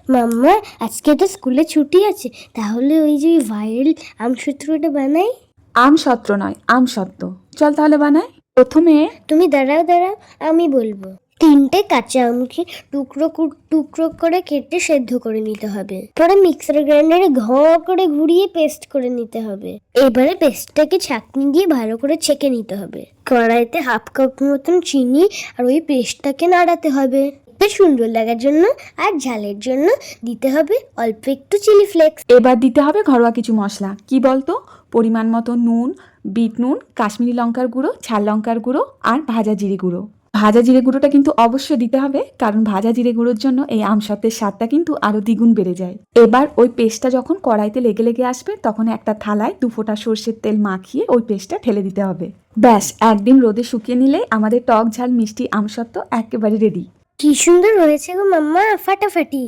মাম্মা, আজকে তো স্কুলে ছুটি আছে, তাহলে ওই যে ভাইরাল আমসত্রটা বানাই। আমসত্র নয়, আমসত্ত্ব। চল তাহলে বানাই। প্রথমে তুমি দাঁড়াও, আমি বলবো। 3টে কাঁচা আমকে টুকরো করে কেটে সেদ্ধ করে নিতে হবে। পরে মিক্সার গ্রাইন্ডারে করে ঘুরিয়ে পেস্ট করে নিতে হবে। এবারে পেস্টটাকে ছাঁকনি দিয়ে ভালো করে ছেঁকে নিতে হবে। কড়াইতে হাফ কাপ মতন চিনি আর ওই পেস্টটাকে নাড়াতে হবে। বেশ সুন্দর লাগার জন্য আর ঝালের জন্য দিতে হবে অল্প একটু চিলি ফ্লেক্স। এবার দিতে হবে ঘরোয়া কিছু মশলা। কি বলতো? পরিমাণ মতো নুন, বিট নুন, কাশ্মীরি লঙ্কার গুঁড়ো, ঝাল লঙ্কার গুঁড়ো আর ভাজা জিরে গুঁড়ো। ভাজা জিরে গুঁড়োটা কিন্তু অবশ্যই দিতে হবে, কারণ ভাজা জিরে গুঁড়োর জন্য এই আমসত্ত্বের স্বাদটা কিন্তু আরো দ্বিগুণ বেড়ে যায়। এবার ওই পেস্টটা যখন কড়াইতে লেগে লেগে আসবে, তখন একটা থালায় 2 ফোঁটা সর্ষের তেল মাখিয়ে ওই পেস্টটা ঢেলে দিতে হবে। ব্যাস, একদিন রোদে শুকিয়ে নিলে আমাদের টক ঝাল মিষ্টি আমসত্ত্ব একেবারে রেডি। কি সুন্দর হয়েছে গো মাম্মা, ফাটাফাটি।